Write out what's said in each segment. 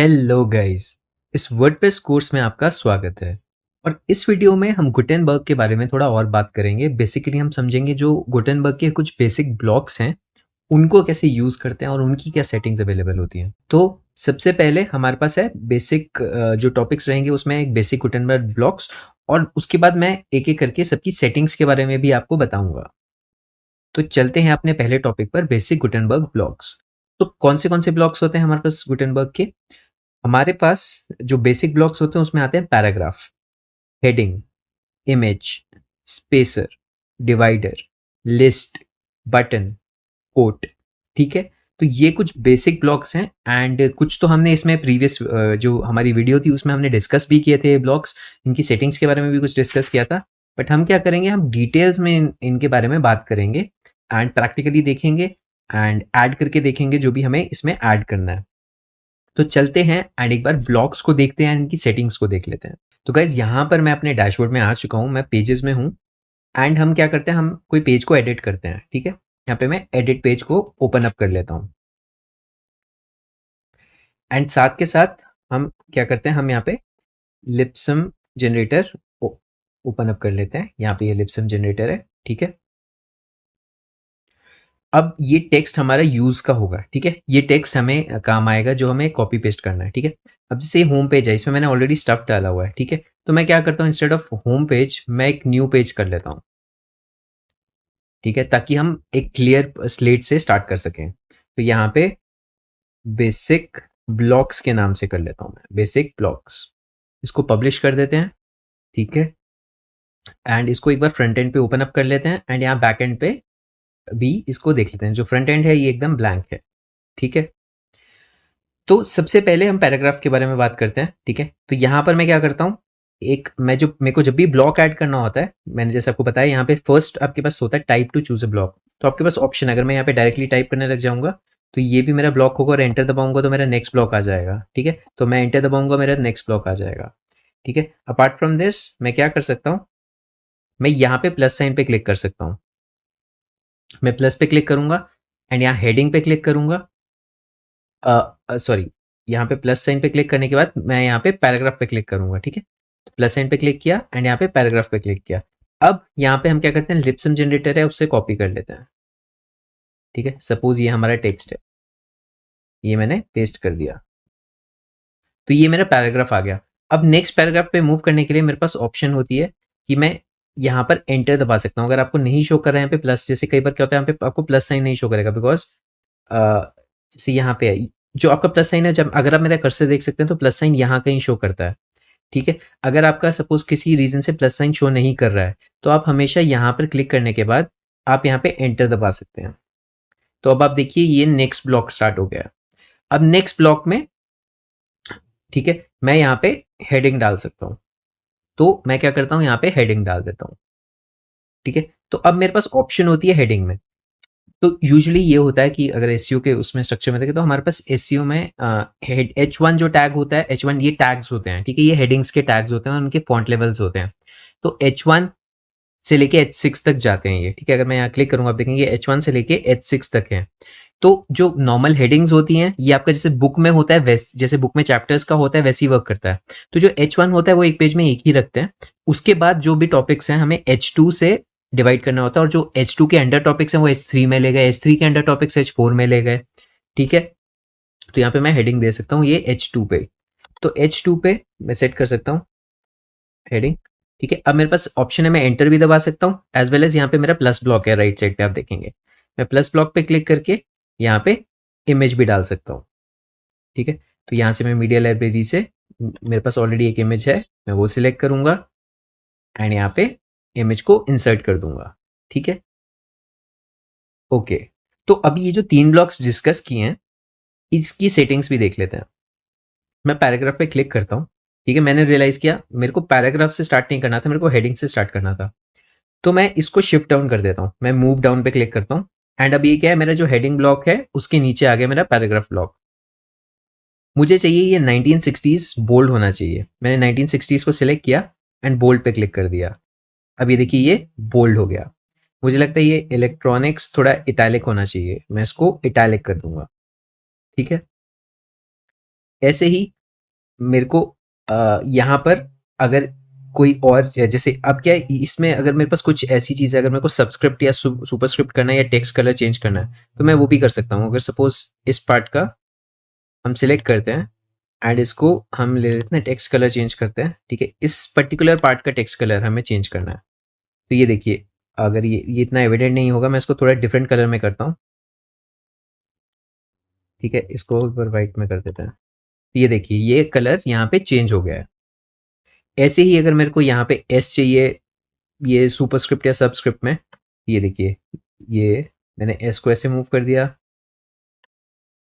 Hello guys, इस WordPress course में आपका स्वागत है। और इस वीडियो में हम गुटेनबर्ग के बारे में थोड़ा और बात करेंगे। बेसिकली हम समझेंगे जो गुटेनबर्ग के कुछ बेसिक ब्लॉक्स हैं उनको कैसे यूज़ करते हैं और उनकी क्या सेटिंग्स अवेलेबल होती हैं। तो सबसे पहले हमारे पास है बेसिक जो टॉपिक्स रहेंगे उसमें एक बेसिक गुटेनबर्ग ब्लॉक्स, और उसके बाद मैं एक एक करके सबकी सेटिंग्स के बारे में भी आपको बताऊंगा। तो चलते हैं अपने पहले टॉपिक पर, बेसिक गुटेनबर्ग ब्लॉक्स। तो कौन से ब्लॉक्स होते हैं हमारे पास गुटेनबर्ग के? हमारे पास जो बेसिक ब्लॉक्स होते हैं उसमें आते हैं paragraph, heading, image, spacer, divider, list, button, quote. ठीक है, तो ये कुछ बेसिक ब्लॉक्स हैं। एंड कुछ तो हमने इसमें प्रीवियस जो हमारी वीडियो थी उसमें हमने डिस्कस भी किए थे ब्लॉक्स, इनकी सेटिंग्स के बारे में भी कुछ डिस्कस किया था। बट हम क्या करेंगे, हम डिटेल्स में इनके बारे में बात करेंगे एंड प्रैक्टिकली देखेंगे एंड ऐड करके देखेंगे जो भी हमें इसमें ऐड करना है। तो चलते हैं एंड एक बार ब्लॉक्स को देखते हैं, इनकी सेटिंग्स को देख लेते हैं। तो गाइज यहाँ पर मैं अपने डैशबोर्ड में आ चुका हूँ, मैं पेजेस में हूँ। एंड हम क्या करते हैं, हम कोई पेज को एडिट करते हैं। ठीक है, यहाँ पे मैं एडिट पेज को ओपन अप कर लेता हूँ। एंड साथ के साथ हम क्या करते हैं, हम यहाँ पे लिप्सम जनरेटर ओपन अप कर लेते हैं। यहाँ पे ये लिप्सम जनरेटर है। ठीक है, अब ये टेक्स्ट हमारा यूज का होगा। ठीक है, ये टेक्स्ट हमें काम आएगा जो हमें कॉपी पेस्ट करना है। ठीक है, अब जैसे होम पेज है, इसमें मैंने ऑलरेडी स्टफ डाला हुआ है। ठीक है, तो मैं क्या करता हूँ, इंस्टेड ऑफ होम पेज मैं एक न्यू पेज कर लेता हूँ। ठीक है, ताकि हम एक क्लियर स्लेट से स्टार्ट कर सकें। तो यहाँ पे बेसिक ब्लॉक्स के नाम से कर लेता हूँ मैं, बेसिक ब्लॉक्स। इसको पब्लिश कर देते हैं। ठीक है, एंड इसको एक बार फ्रंट एंड पे ओपन अप कर लेते हैं एंड यहाँ बैक एंड पे भी इसको देख लेते हैं। जो फ्रंट एंड है ये एकदम ब्लैंक है। ठीक है, तो सबसे पहले हम पैराग्राफ के बारे में बात करते हैं। ठीक है, तो यहाँ पर मैं क्या करता हूँ, एक मैं जो मेरे को जब भी ब्लॉक ऐड करना होता है, मैंने जैसे आपको बताया यहाँ पे फर्स्ट आपके पास होता है type two choose a block. तो आपके पास ऑप्शन, अगर मैं यहाँ पे डायरेक्टली टाइप करने लग जाऊंगा तो ये भी मेरा ब्लॉक होगा, और एंटर दबाऊंगा तो मेरा नेक्स्ट ब्लॉक आ जाएगा। ठीक है, तो मैं एंटर दबाऊंगा, मेरा नेक्स्ट ब्लॉक आ जाएगा। ठीक है, अपार्ट फ्रॉम दिस मैं क्या कर सकता हूँ, मैं यहाँ पे प्लस साइन पे क्लिक कर सकता हूँ। मैं प्लस पे क्लिक करूंगा एंड यहाँ हेडिंग पे क्लिक करूंगा। सॉरी, यहाँ पे प्लस साइन पे क्लिक करने के बाद मैं यहाँ पे पैराग्राफ पे क्लिक करूंगा। ठीक है, तो प्लस साइन पे क्लिक किया एंड यहाँ पे पैराग्राफ पे क्लिक किया। अब यहाँ पे हम क्या करते हैं, लिप्सम जनरेटर है उससे कॉपी कर लेते हैं। ठीक है, सपोज ये हमारा टेक्स्ट है, ये मैंने पेस्ट कर दिया, तो ये मेरा पैराग्राफ आ गया। अब नेक्स्ट पैराग्राफ पे मूव करने के लिए मेरे पास ऑप्शन होती है कि मैं यहाँ पर एंटर दबा सकता हूँ। अगर आपको नहीं शो कर रहा है यहाँ पे प्लस, जैसे कई बार क्या होता है यहाँ पे आपको प्लस साइन नहीं शो करेगा, बिकॉज जैसे यहाँ पे है जो आपका प्लस साइन है, जब अगर आप मेरा कर्सर देख सकते हैं तो प्लस साइन यहाँ कहीं शो करता है। ठीक है, अगर आपका सपोज किसी रीजन से प्लस साइन शो नहीं कर रहा है तो आप हमेशा यहाँ पर क्लिक करने के बाद आप यहाँ पे एंटर दबा सकते हैं। तो अब आप देखिए ये नेक्स्ट ब्लॉक स्टार्ट हो गया। अब नेक्स्ट ब्लॉक में, ठीक है, मैं यहाँ पे हेडिंग डाल सकता हूँ। तो मैं क्या करता हूँ, यहाँ पे हेडिंग डाल देता हूँ। ठीक है, तो अब मेरे पास ऑप्शन होती है हेडिंग में। तो यूजुअली ये होता है कि अगर एसईओ के उसमें स्ट्रक्चर में देखें तो हमारे पास एसईओ में H1 जो टैग होता है, H1 ये टैग्स होते हैं। ठीक है, ये हेडिंग्स के टैग्स होते हैं और उनके फॉन्ट लेवल्स होते हैं। तो H1 से लेके H6 तक जाते हैं ये। ठीक है, अगर मैं यहाँ क्लिक करूंगा आप देखेंगे H1 से लेके H6 तक है। तो जो नॉर्मल हेडिंग्स होती हैं ये आपका जैसे बुक में होता है, वैसे जैसे बुक में चैप्टर्स का होता है वैसे ही वर्क करता है। तो जो H1 होता है वो एक पेज में एक ही रखते हैं। उसके बाद जो भी टॉपिक्स हैं हमें H2 से डिवाइड करना होता है, और जो H2 के अंडर टॉपिक्स हैं वो H3 में ले गए, H3 के अंडर टॉपिक्स H4 में ले गए। ठीक है, तो यहाँ पे मैं हेडिंग दे सकता हूँ ये H2 पे। तो H2 पे मैं सेट कर सकता हूँ हेडिंग। ठीक है, अब मेरे पास ऑप्शन है, मैं एंटर भी दबा सकता हूँ, एज वेल एज यहाँ पे मेरा प्लस ब्लॉक है राइट साइड पे, आप देखेंगे मैं प्लस ब्लॉक पे क्लिक करके यहाँ पे इमेज भी डाल सकता हूँ। ठीक है, तो यहाँ से मैं मीडिया लाइब्रेरी से मेरे पास ऑलरेडी एक इमेज है, मैं वो सिलेक्ट करूंगा एंड यहाँ पे इमेज को इंसर्ट कर दूंगा। ठीक है, ओके। तो अभी ये जो 3 ब्लॉक्स डिस्कस किए हैं इसकी सेटिंग्स भी देख लेते हैं। मैं पैराग्राफ पे क्लिक करता हूँ। ठीक है, मैंने रियलाइज किया मेरे को पैराग्राफ से स्टार्ट नहीं करना था, मेरे को हेडिंग से स्टार्ट करना था। तो मैं इसको शिफ्ट डाउन कर देता हूँ, मैं मूव डाउन पे क्लिक करता हूँ। एंड अब ये क्या है, मेरा जो हेडिंग ब्लॉक है उसके नीचे आ गया मेरा पैराग्राफ ब्लॉक। मुझे चाहिए ये 1960s बोल्ड होना चाहिए। मैंने 1960s को सिलेक्ट किया एंड बोल्ड पे क्लिक कर दिया। अब ये देखिए ये बोल्ड हो गया। मुझे लगता है ये इलेक्ट्रॉनिक्स थोड़ा इटैलिक होना चाहिए, मैं इसको इटैलिक कर दूंगा। ठीक है, ऐसे ही मेरे को यहाँ पर अगर कोई और जैसे अब क्या है इसमें, अगर मेरे पास कुछ ऐसी चीज़ है, अगर मेरे को सबस्क्रिप्ट या सुपरस्क्रिप्ट करना है या टेक्स्ट कलर चेंज करना है, तो मैं वो भी कर सकता हूँ। अगर सपोज इस पार्ट का हम सिलेक्ट करते हैं एंड इसको हम ले लेते हैं, टेक्स्ट कलर चेंज करते हैं, ठीक है। इस पर्टिकुलर पार्ट का टेक्स्ट कलर हमें चेंज करना है। तो ये देखिए, अगर ये इतना एविडेंट नहीं होगा, मैं इसको थोड़ा डिफरेंट कलर में करता हूँ, ठीक है। इसको ऊपर वाइट में कर देते हैं। ये देखिए, ये कलर यहाँ पे चेंज हो गया है। ऐसे ही अगर मेरे को यहाँ पे एस चाहिए, ये सुपरस्क्रिप्ट या सबस्क्रिप्ट में, ये देखिए, ये मैंने एस को ऐसे मूव कर दिया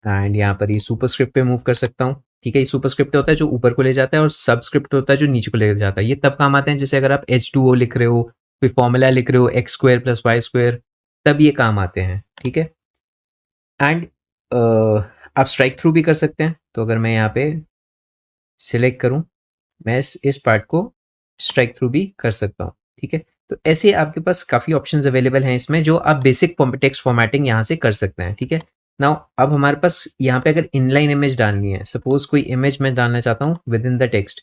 एंड यहाँ पर ये सुपरस्क्रिप्ट पे मूव कर सकता हूँ, ठीक है। ये सुपरस्क्रिप्ट होता है जो ऊपर को ले जाता है और सबस्क्रिप्ट होता है जो नीचे को ले जाता है। ये तब काम आते हैं जैसे अगर आप H2O लिख रहे हो, कोई फॉर्मूला लिख रहे हो x square plus y square, तब ये काम आते हैं, ठीक है। एंड आप स्ट्राइक थ्रू भी कर सकते हैं। तो अगर मैं यहाँ पे सिलेक्ट करूँ, मैं इस पार्ट को स्ट्राइक थ्रू भी कर सकता हूँ, ठीक है। तो ऐसे आपके पास काफ़ी ऑप्शंस अवेलेबल हैं इसमें, जो आप बेसिक टेक्स्ट फॉर्मेटिंग यहाँ से कर सकते हैं, ठीक है। नाउ अब हमारे पास यहाँ पे अगर इनलाइन इमेज डालनी है, सपोज कोई इमेज मैं डालना चाहता हूँ विद इन द टेक्स्ट,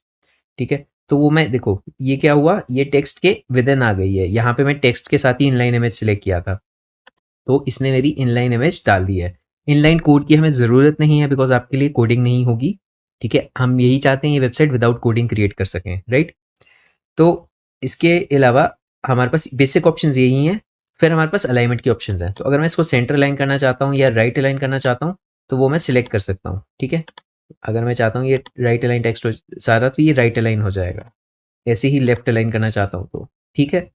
ठीक है। तो वो मैं देखो, ये क्या हुआ, ये टेक्स्ट के विद इन आ गई है। यहाँ पे मैं टेक्स्ट के साथ ही इनलाइन इमेज सिलेक्ट किया था, तो इसने मेरी इनलाइन इमेज डाल दी है। इनलाइन कोड की हमें ज़रूरत नहीं है, बिकॉज आपके लिए कोडिंग नहीं होगी, ठीक है। हम यही चाहते हैं ये वेबसाइट विदाउट कोडिंग क्रिएट कर सकें, राइट। तो इसके अलावा हमारे पास बेसिक ऑप्शंस यही हैं। फिर हमारे पास अलाइनमेंट की ऑप्शंस हैं। तो अगर मैं इसको सेंटर अलाइन करना चाहता हूँ या राइट अलाइन करना चाहता हूँ, तो वो मैं सिलेक्ट कर सकता हूँ, ठीक है। अगर मैं चाहता हूँ ये राइट अलाइन टेक्स्ट हो सारा, तो ये राइट अलाइन हो जाएगा। ऐसे ही लेफ्ट अलाइन करना चाहता हूँ तो, ठीक है।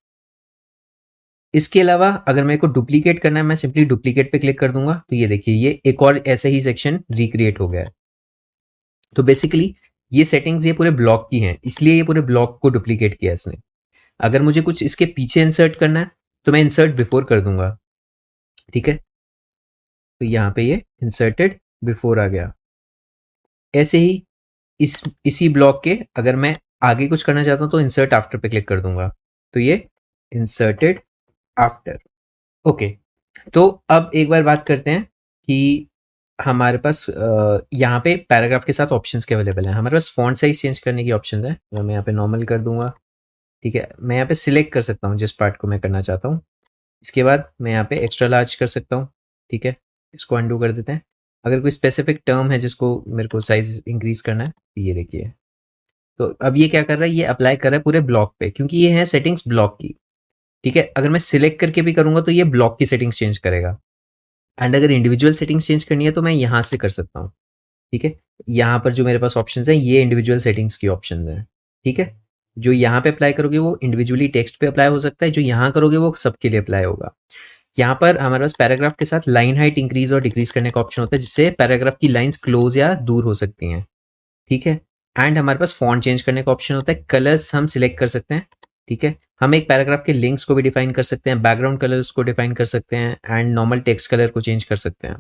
इसके अलावा अगर मेरे को डुप्लीकेट करना है, मैं सिंपली डुप्लीकेट पे क्लिक कर दूंगा। तो ये देखिए, ये एक और ऐसा ही सेक्शन रिक्रिएट हो गया है। तो बेसिकली ये सेटिंग्स ये पूरे ब्लॉक की हैं, इसलिए ये पूरे ब्लॉक को डुप्लीकेट किया इसने। अगर मुझे कुछ इसके पीछे इंसर्ट करना है, तो मैं इंसर्ट बिफोर कर दूंगा, ठीक है। तो यहाँ पे ये इंसर्टेड बिफोर आ गया। ऐसे ही इसी ब्लॉक के अगर मैं आगे कुछ करना चाहता हूँ, तो इंसर्ट आफ्टर पे क्लिक कर दूंगा, तो ये इंसर्टेड आफ्टर। ओके, तो अब एक बार बात करते हैं कि हमारे पास यहाँ पे पैराग्राफ के साथ ऑप्शंस के अवेलेबल हैं। हमारे पास फॉन्ट साइज चेंज करने की ऑप्शन है, तो मैं यहाँ पे नॉर्मल कर दूंगा, ठीक है। मैं यहाँ पे सिलेक्ट कर सकता हूँ जिस पार्ट को मैं करना चाहता हूँ। इसके बाद मैं यहाँ पे एक्स्ट्रा लार्ज कर सकता हूँ, ठीक है। इसको अंडू कर देते हैं। अगर कोई स्पेसिफिक टर्म है जिसको मेरे को साइज इंक्रीज करना है, तो ये देखिए। तो अब ये क्या कर रहा है, ये अप्लाई कर रहा है पूरे ब्लॉक पे, क्योंकि ये है सेटिंग्स ब्लॉक की, ठीक है। अगर मैं सिलेक्ट करके भी करूंगा तो ये ब्लॉक की सेटिंग्स चेंज करेगा। एंड अगर इंडिविजुअल सेटिंग्स चेंज करनी है, तो मैं यहाँ से कर सकता हूँ, ठीक है। यहाँ पर जो मेरे पास ऑप्शंस हैं, ये इंडिविजुअल सेटिंग्स की ऑप्शंस हैं, ठीक है। जो यहाँ पे अप्लाई करोगे वो इंडिविजुअली टेक्स्ट पे अप्लाई हो सकता है, जो यहाँ करोगे वो सबके लिए अप्लाई होगा। यहाँ पर हमारे पास पैराग्राफ के साथ लाइन हाइट इंक्रीज और डिक्रीज करने का ऑप्शन होता है, जिससे पैराग्राफ की लाइंस क्लोज या दूर हो सकती हैं, ठीक है। एंड हमारे पास फॉन्ट चेंज करने का ऑप्शन होता है। कलर्स हम सिलेक्ट कर सकते हैं, ठीक है। हम एक पैराग्राफ के लिंक्स को भी डिफाइन कर सकते हैं, बैकग्राउंड कलर्स को डिफाइन कर सकते हैं एंड नॉर्मल टेक्स्ट कलर को चेंज कर सकते हैं,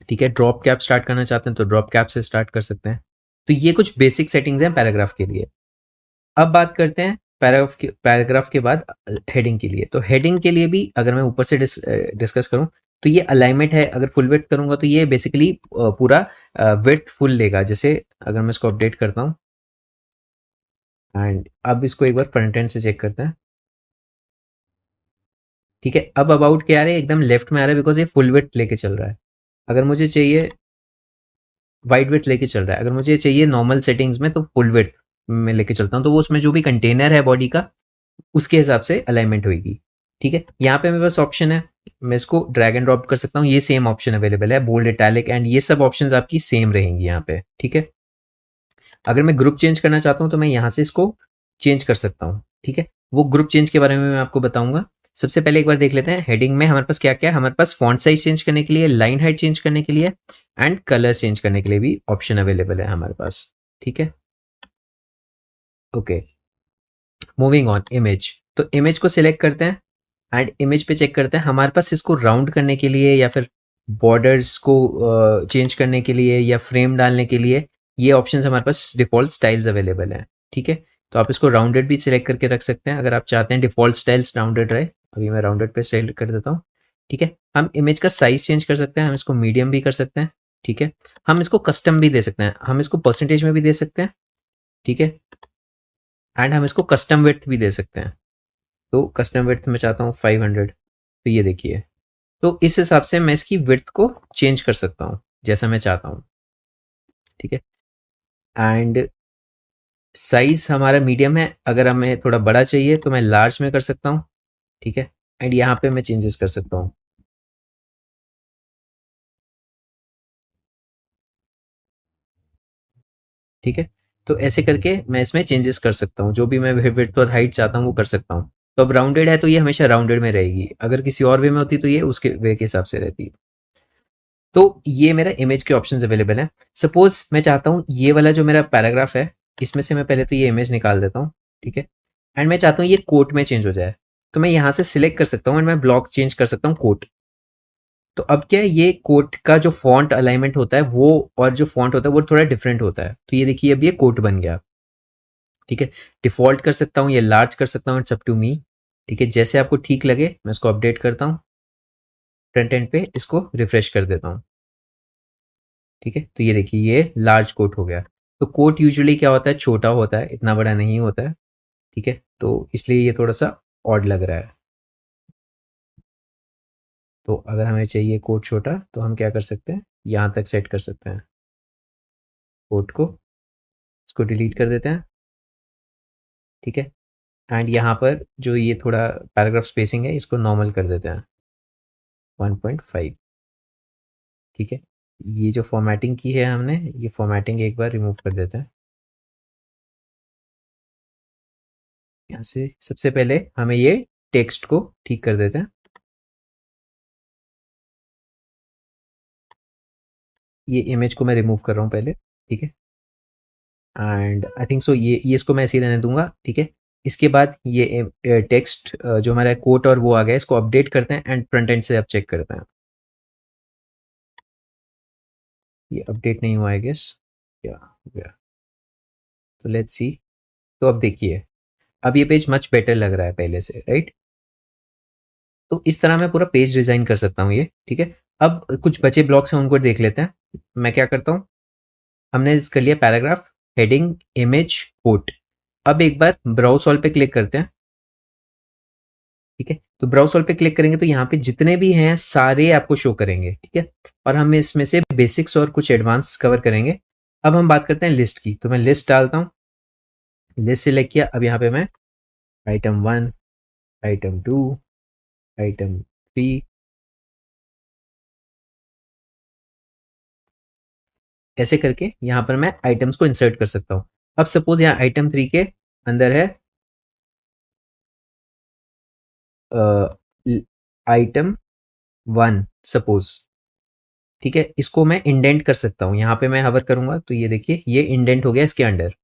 ठीक है। ड्रॉप कैप स्टार्ट करना चाहते हैं तो ड्रॉप कैप से स्टार्ट कर सकते हैं। तो ये कुछ बेसिक सेटिंग्स हैं पैराग्राफ के लिए। अब बात करते हैं पैराग्राफ के बाद हेडिंग के लिए। तो हेडिंग के लिए भी अगर मैं ऊपर से डिस्कस करूं, तो ये अलाइनमेंट है। अगर फुल विड्थ करूंगा तो ये बेसिकली पूरा विड्थ फुल लेगा। जैसे अगर मैं इसको अपडेट करता हूं एंड अब इसको एक बार फ्रंट एंड से चेक करते हैं, ठीक है। अब अबाउट क्या आ रहा है, एकदम लेफ्ट में आ रहा है, बिकॉज ये फुल विड्थ लेके चल रहा है। अगर मुझे चाहिए वाइड विड्थ लेके चल रहा है, अगर मुझे चाहिए नॉर्मल सेटिंग्स में तो फुल विड्थ में लेके चलता हूँ, तो वो उसमें जो भी कंटेनर है बॉडी का, उसके हिसाब से अलाइनमेंट होगी, ठीक है। यहाँ पे मेरे पास ऑप्शन है, मैं इसको ड्रैग एंड ड्रॉप कर सकता हूँ। ये सेम ऑप्शन अवेलेबल है, बोल्ड, इटैलिक एंड ये सब ऑप्शंस आपकी सेम रहेंगी यहाँ पे, ठीक है। अगर मैं ग्रुप चेंज करना चाहता हूँ, तो मैं यहाँ से इसको चेंज कर सकता हूँ, ठीक है। वो ग्रुप चेंज के बारे में मैं आपको बताऊंगा। सबसे पहले एक बार देख लेते हैं हेडिंग में हमारे पास क्या क्या है। हमारे पास फॉन्ट साइज चेंज करने के लिए, लाइन हाइट चेंज करने के लिए एंड कलर चेंज करने के लिए भी ऑप्शन अवेलेबल है हमारे पास, ठीक है। Okay, moving on, image. तो इमेज को सिलेक्ट करते हैं एंड इमेज पे चेक करते हैं। हमारे पास इसको राउंड करने के लिए या फिर बॉर्डर्स को चेंज करने के लिए या फ्रेम डालने के लिए ये ऑप्शंस हमारे पास डिफ़ॉल्ट स्टाइल्स अवेलेबल हैं, ठीक है। तो आप इसको राउंडेड भी सिलेक्ट करके रख सकते हैं अगर आप चाहते हैं डिफ़ॉल्ट स्टाइल्स राउंडेड रहे। अभी मैं राउंडेड पे सेलेक्ट कर देता हूँ, ठीक है। हम इमेज का साइज़ चेंज कर सकते हैं, हम इसको मीडियम भी कर सकते हैं, ठीक है। हम इसको कस्टम भी दे सकते हैं, हम इसको परसेंटेज में भी दे सकते हैं, ठीक है, एंड हम इसको कस्टम विड्थ भी दे सकते हैं। तो कस्टम विड्थ में चाहता हूँ 500, तो ये देखिए, तो इस हिसाब से मैं इसकी विड्थ को चेंज कर सकता हूँ जैसा मैं चाहता हूँ, ठीक है। एंड साइज हमारा मीडियम है, अगर हमें थोड़ा बड़ा चाहिए तो मैं लार्ज में कर सकता हूँ, ठीक है। एंड यहाँ पे मैं चेंजेस कर सकता हूँ, ठीक है। तो ऐसे करके मैं इसमें चेंजेस कर सकता हूँ, जो भी मैं विड्थ और हाइट चाहता हूँ वो कर सकता हूँ। तो अब राउंडेड है तो ये हमेशा राउंडेड में रहेगी, अगर किसी और वे में होती तो ये उसके वे के हिसाब से रहती। तो ये मेरा इमेज के ऑप्शंस अवेलेबल हैं। सपोज मैं चाहता हूँ ये वाला जो मेरा पैराग्राफ है, इसमें से मैं पहले तो ये इमेज निकाल देता हूँ, ठीक है। एंड मैं चाहता हूँ ये कोट में चेंज हो जाए, तो मैं यहाँ से सिलेक्ट कर सकता हूँ एंड मैं ब्लॉक चेंज कर सकता हूँ कोट। तो अब क्या है, ये कोट का जो फॉन्ट अलाइनमेंट होता है वो और जो फॉन्ट होता है वो थोड़ा डिफरेंट होता है। तो ये देखिए अब ये कोट बन गया, ठीक है। डिफ़ॉल्ट कर सकता हूँ या लार्ज कर सकता हूँ, इट्स अप टू मी, ठीक है। जैसे आपको ठीक लगे मैं इसको अपडेट करता हूँ, फ्रंट एंड पे इसको रिफ्रेश कर देता हूँ, ठीक है। तो ये देखिए ये लार्ज कोट हो गया। तो कोट यूजुअली क्या होता है, छोटा होता है, इतना बड़ा नहीं होता है, ठीक है। तो इसलिए ये थोड़ा सा ऑड लग रहा है। तो अगर हमें चाहिए कोट छोटा तो हम क्या कर सकते हैं, यहाँ तक सेट कर सकते हैं कोट को, इसको डिलीट कर देते हैं, ठीक है। एंड यहाँ पर जो ये थोड़ा पैराग्राफ स्पेसिंग है इसको नॉर्मल कर देते हैं 1.5, ठीक है। ये जो फॉर्मेटिंग की है हमने, ये फॉर्मेटिंग एक बार रिमूव कर देते हैं यहाँ से। सबसे पहले हमें ये टेक्स्ट को ठीक कर देते हैं, ये इमेज को मैं रिमूव कर रहा हूँ पहले, ठीक है। एंड आई थिंक सो ये इसको मैं ऐसे ही रहने दूंगा, ठीक है। इसके बाद ये टेक्स्ट जो हमारा कोट और वो आ गया, इसको अपडेट करते हैं एंड फ्रंट एंड से अब चेक करते हैं। ये अपडेट नहीं हुआ आई गेस, या तो लेट्स सी। तो अब देखिए, अब ये पेज मच बेटर लग रहा है पहले से, राइट। तो इस तरह मैं पूरा पेज डिज़ाइन कर सकता हूँ ये, ठीक है। अब कुछ बचे ब्लॉक्स हैं उनको देख लेते हैं। मैं क्या करता हूँ, हमने इस कर लिया पैराग्राफ, हेडिंग, इमेज, कोट। अब एक बार ब्राउज ऑल पे क्लिक करते हैं, ठीक है। तो ब्राउज ऑल पे क्लिक करेंगे तो यहाँ पे जितने भी हैं सारे आपको शो करेंगे, ठीक है। और हम इसमें से बेसिक्स और कुछ एडवांस कवर करेंगे। अब हम बात करते हैं लिस्ट की, तो मैं लिस्ट डालता हूँ, लिस्ट सिलेक्ट किया। अब यहाँ पे मैं आइटम 1, आइटम 2, आइटम 3, ऐसे करके यहाँ पर मैं आइटम्स को इंसर्ट कर सकता हूँ। अब सपोज यहाँ आइटम 3 के अंदर है आइटम 1 सपोज, ठीक है। इसको मैं इंडेंट कर सकता हूँ, यहाँ पे मैं हवर करूंगा तो ये देखिए ये इंडेंट हो गया इसके अंडर,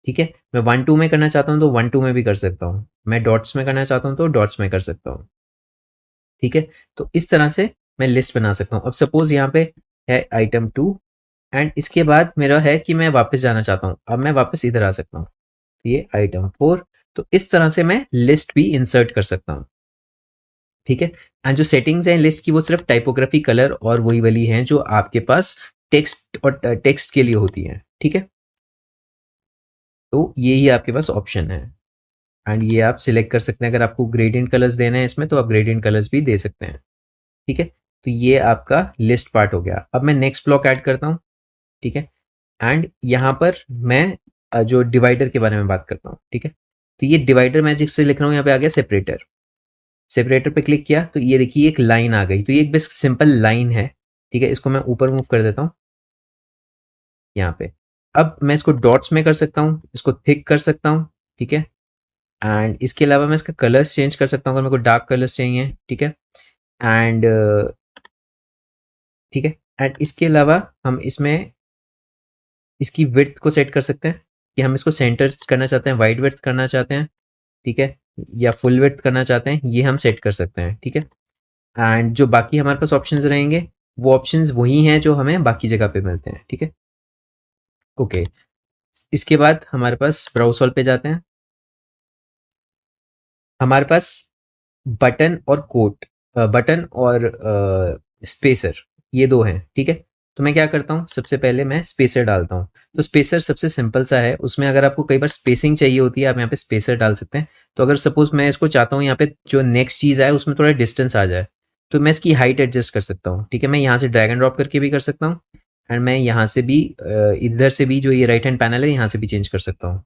ठीक है। मैं 1 2 में करना चाहता हूँ तो 1 2 में भी कर सकता हूँ, मैं डॉट्स में करना चाहता हूँ तो डॉट्स में कर सकता हूँ, ठीक है। तो इस तरह से मैं लिस्ट बना सकता हूँ। अब सपोज यहाँ पे है आइटम 2 एंड इसके बाद मेरा है कि मैं वापस जाना चाहता हूँ, अब मैं वापस इधर आ सकता हूँ, ये आइटम 4। तो इस तरह से मैं लिस्ट भी इंसर्ट कर सकता हूँ, ठीक है। एंड जो सेटिंग्स हैं लिस्ट की वो सिर्फ टाइपोग्राफी, कलर और वही वाली हैं जो आपके पास टेक्स्ट और टेक्स्ट के लिए होती हैं, ठीक है। तो ये ही आपके पास ऑप्शन है एंड ये आप सिलेक्ट कर सकते हैं। अगर आपको ग्रेडियंट कलर्स देना है इसमें तो आप ग्रेडियंट कलर्स भी दे सकते हैं, ठीक है। तो ये आपका लिस्ट पार्ट हो गया। अब मैं नेक्स्ट ब्लॉक ऐड करता हूँ, ठीक है। एंड यहाँ पर मैं जो डिवाइडर के बारे में बात करता हूँ, ठीक है। तो ये डिवाइडर मैं जिससे लिख रहा हूँ यहाँ पे आ गया सेपरेटर, सेपरेटर पे क्लिक किया तो ये देखिए एक लाइन आ गई। तो ये एक बस सिंपल लाइन है, ठीक है। इसको मैं ऊपर मूव कर देता हूँ यहाँ पे। अब मैं इसको डॉट्स में कर सकता हूँ, इसको थिक कर सकता हूँ, ठीक है। एंड इसके अलावा मैं इसका कलर्स चेंज कर सकता हूँ अगर मेरे को डार्क कलर्स चाहिए, ठीक है। एंड ठीक है। एंड इसके अलावा हम इसमें इसकी विड्थ को सेट कर सकते हैं कि हम इसको सेंटर करना चाहते हैं, वाइड विड्थ करना चाहते हैं, ठीक है, या फुल विड्थ करना चाहते हैं, ये हम सेट कर सकते हैं, ठीक है। एंड जो बाकी हमारे पास ऑप्शंस रहेंगे वो ऑप्शंस वही हैं जो हमें बाकी जगह पे मिलते हैं, ठीक है। ओके, इसके बाद हमारे पास ब्राउज़ ऑल पे जाते हैं। हमारे पास बटन और कोट, बटन और स्पेसर, ये दो हैं, ठीक है। तो मैं क्या करता हूँ, सबसे पहले मैं स्पेसर डालता हूँ। तो स्पेसर सबसे सिंपल सा है, उसमें अगर आपको कई बार स्पेसिंग चाहिए होती है, आप यहाँ पे स्पेसर डाल सकते हैं। तो अगर सपोज मैं इसको चाहता हूँ यहाँ पे जो नेक्स्ट चीज़ आए उसमें थोड़ा डिस्टेंस आ जाए, तो मैं इसकी हाइट एडजस्ट कर सकता हूँ। ठीक है, मैं यहाँ से ड्रैग एंड ड्रॉप करके भी कर सकता हूँ, एंड मैं यहाँ से भी इधर से भी जो ये राइट हैंड पैनल है यहाँ से भी चेंज कर सकता हूँ।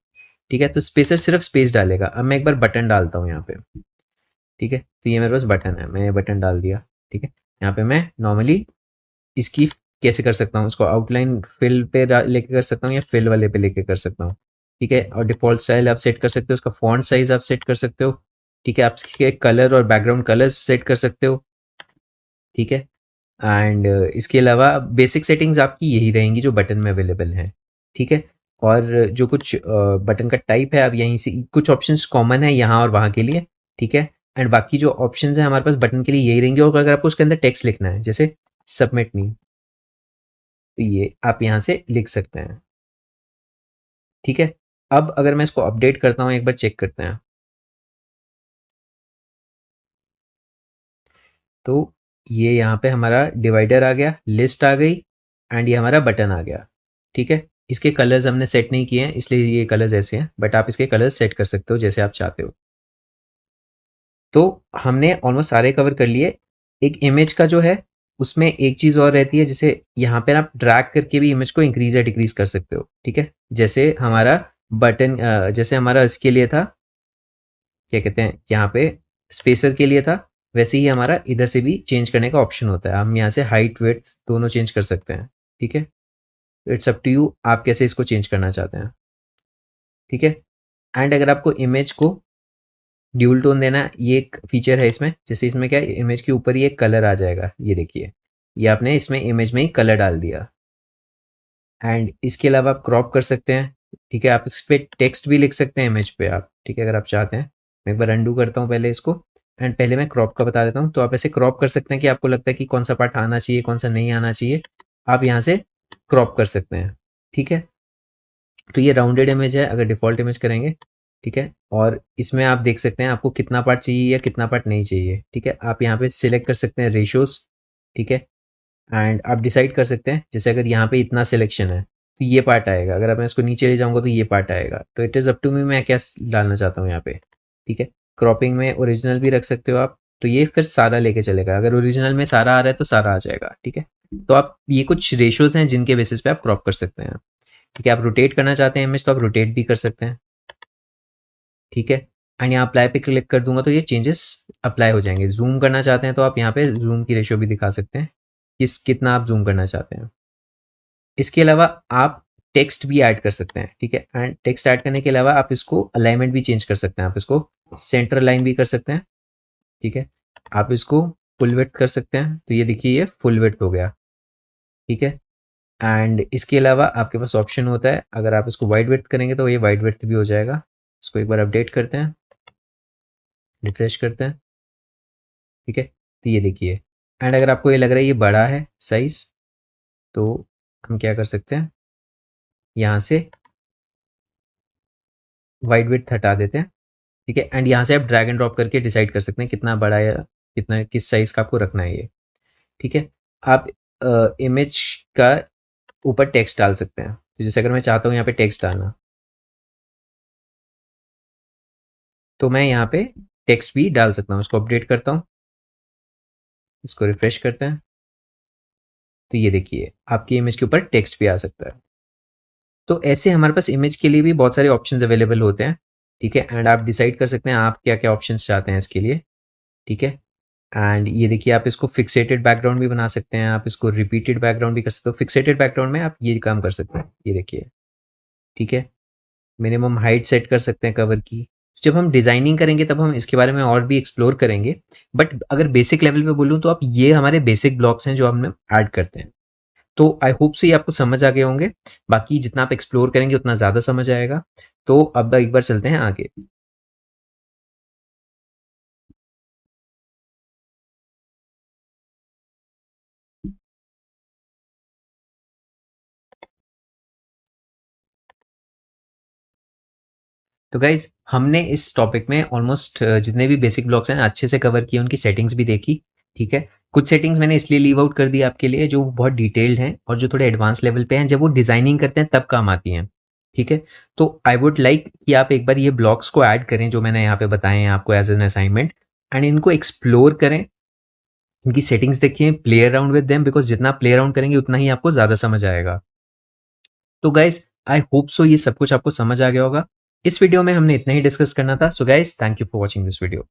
ठीक है, तो स्पेसर सिर्फ स्पेस डालेगा। अब मैं एक बार बटन डालता हूँ यहाँ पे। ठीक है, तो ये मेरे पास बटन है, मैं ये बटन डाल दिया। ठीक है, यहाँ पे मैं नॉर्मली इसकी कैसे कर सकता हूँ, उसको आउटलाइन फिल पे लेके कर सकता हूँ या फिल वाले पे लेके कर सकता हूँ। ठीक है, और डिफ़ॉल्ट स्टाइल आप सेट कर सकते हो, उसका फ़ॉन्ट साइज़ आप सेट कर सकते हो। ठीक है, आप इसके कलर और बैकग्राउंड कलर्स सेट कर सकते हो। ठीक है, एंड इसके अलावा बेसिक सेटिंग्स आपकी यही रहेंगी जो बटन में अवेलेबल हैं। ठीक है, और जो कुछ बटन का टाइप है, आप यहीं से कुछ ऑप्शंस कॉमन है यहाँ और वहाँ के लिए। ठीक है, एंड बाकी जो ऑप्शंस हैं हमारे पास बटन के लिए यही रहेंगे, और अगर आपको उसके अंदर टेक्स्ट लिखना है जैसे सबमिट मी, तो ये आप यहाँ से लिख सकते हैं। ठीक है, अब अगर मैं इसको अपडेट करता हूँ, एक बार चेक करते हैं। तो ये यहाँ पे हमारा डिवाइडर आ गया, लिस्ट आ गई, एंड ये हमारा बटन आ गया। ठीक है, इसके कलर्स हमने सेट नहीं किए हैं इसलिए ये कलर्स ऐसे हैं, बट आप इसके कलर्स सेट कर सकते हो जैसे आप चाहते हो। तो हमने ऑलमोस्ट सारे कवर कर लिए। एक इमेज का जो है उसमें एक चीज़ और रहती है, जैसे यहाँ पे आप ड्रैग करके भी इमेज को इंक्रीज या डिक्रीज कर सकते हो। ठीक है, जैसे हमारा बटन जैसे हमारा इसके लिए था, क्या कहते हैं, यहाँ पे स्पेसर के लिए था, वैसे ही हमारा इधर से भी चेंज करने का ऑप्शन होता है। हम यहाँ से हाइट विड्थ दोनों चेंज कर सकते हैं। ठीक है, इट्स अप टू यू आप कैसे इसको चेंज करना चाहते हैं। ठीक है, एंड अगर आपको इमेज को ड्यूल टोन देना है, ये एक फीचर है इसमें। जैसे इसमें क्या है, इमेज के ऊपर ही एक कलर आ जाएगा, ये देखिए, ये आपने इसमें इमेज में ही कलर डाल दिया। एंड इसके अलावा आप क्रॉप कर सकते हैं। ठीक है, आप इस पे टेक्स्ट भी लिख सकते हैं इमेज पे आप। ठीक है, अगर आप चाहते हैं, मैं एक बार अंडू करता हूँ पहले इसको, एंड पहले मैं क्रॉप का बता देता हूँ। तो आप ऐसे क्रॉप कर सकते हैं कि आपको लगता है कि कौन सा पार्ट आना चाहिए कौन सा नहीं आना चाहिए, आप यहाँ से क्रॉप कर सकते हैं। ठीक है, तो ये राउंडेड इमेज है अगर डिफ़ॉल्ट इमेज करेंगे। ठीक है, और इसमें आप देख सकते हैं आपको कितना पार्ट चाहिए या कितना पार्ट नहीं चाहिए। ठीक है, आप यहाँ पे सिलेक्ट कर सकते हैं रेशियोज़। ठीक है, एंड आप डिसाइड कर सकते हैं, जैसे अगर यहाँ पे इतना सिलेक्शन है तो ये पार्ट आएगा, अगर मैं इसको नीचे ले जाऊँगा तो ये पार्ट आएगा। तो it is up to me मैं क्या डालना चाहता हूँ यहाँ पे। ठीक है, क्रॉपिंग में ओरिजिनल भी रख सकते हो आप, तो ये फिर सारा लेके चलेगा। अगर ओरिजिनल में सारा आ रहा है तो सारा आ जाएगा। ठीक है, तो आप ये कुछ रेशियोज़ हैं जिनके बेसिस पे आप क्रॉप कर सकते हैं। ठीक है, आप रोटेट करना चाहते हैं इमेज तो आप रोटेट भी कर सकते हैं। ठीक है, एंड यहाँ अप्लाई पे क्लिक कर दूंगा तो ये चेंजेस अप्लाई हो जाएंगे। जूम करना चाहते हैं तो आप यहाँ पे जूम की रेशियो भी दिखा सकते हैं, कितना आप जूम करना चाहते हैं। इसके अलावा आप टेक्स्ट भी ऐड कर सकते हैं। ठीक है, एंड टेक्स्ट ऐड करने के अलावा आप इसको अलाइनमेंट भी चेंज कर सकते हैं। आप इसको सेंटर लाइन भी कर सकते हैं। ठीक है, आप इसको फुल विड्थ कर सकते हैं, तो ये देखिए ये फुल विड्थ हो गया। ठीक है, एंड इसके अलावा आपके पास ऑप्शन होता है, अगर आप इसको वाइड विड्थ करेंगे तो ये वाइड विड्थ भी हो जाएगा। इसको एक बार अपडेट करते हैं, रिफ्रेश करते हैं। ठीक है, तो ये देखिए, एंड अगर आपको ये लग रहा है ये बड़ा है साइज़, तो हम क्या कर सकते हैं, यहाँ से वाइड विड्थ हटा देते हैं। ठीक है, एंड यहाँ से आप ड्रैग एंड ड्रॉप करके डिसाइड कर सकते हैं कितना बड़ा या कितना किस साइज़ का आपको रखना है ये। ठीक है, आप इमेज का ऊपर टेक्स्ट डाल सकते हैं। तो जैसे अगर मैं चाहता हूँ यहाँ पे टेक्स्ट डालना, तो मैं यहाँ पे टेक्स्ट भी डाल सकता हूँ। इसको अपडेट करता हूँ, इसको रिफ्रेश करते हैं, तो ये देखिए आपकी इमेज के ऊपर टेक्स्ट भी आ सकता है। तो ऐसे हमारे पास इमेज के लिए भी बहुत सारे ऑप्शंस अवेलेबल होते हैं। ठीक है, एंड आप डिसाइड कर सकते हैं आप क्या क्या ऑप्शंस चाहते हैं इसके लिए। ठीक है, एंड ये देखिए आप इसको फिक्सेटेड बैकग्राउंड भी बना सकते हैं, आप इसको रिपीटेड बैकग्राउंड भी कर सकते हो। फिक्सेटेड बैकग्राउंड में आप ये काम कर सकते हैं, ये देखिए। ठीक है, मिनिमम हाइट सेट कर सकते हैं कवर की। जब हम डिज़ाइनिंग करेंगे तब हम इसके बारे में और भी एक्सप्लोर करेंगे, बट अगर बेसिक लेवल पे बोलूँ तो आप ये हमारे बेसिक ब्लॉक्स हैं जो हम ऐड करते हैं। तो आई होप सो ये आपको समझ आ गए होंगे। बाकी जितना आप एक्सप्लोर करेंगे उतना ज़्यादा समझ आएगा। तो अब एक बार चलते हैं आगे। तो गाइज हमने इस टॉपिक में ऑलमोस्ट जितने भी बेसिक ब्लॉक्स हैं अच्छे से कवर किए, उनकी सेटिंग्स भी देखी। ठीक है, कुछ सेटिंग्स मैंने इसलिए लीव आउट कर दी आपके लिए जो बहुत डिटेल्ड हैं और जो थोड़े एडवांस लेवल पे हैं, जब वो डिज़ाइनिंग करते हैं तब काम आती हैं, ठीक है? तो आई वुड लाइक कि आप एक बार ये ब्लॉक्स को ऐड करें जो मैंने यहाँ पे बताए हैं आपको एज़ एन असाइनमेंट, एंड इनको एक्सप्लोर करें, इनकी सेटिंग्स देखिए, play around with them, because जितना प्ले अराउंड करेंगे उतना ही आपको ज़्यादा समझ आएगा। तो गाइज़ आई होप सो ये सब कुछ आपको समझ आ गया होगा। इस वीडियो में हमने इतना ही डिस्कस करना था। So guys thank you for watching this video.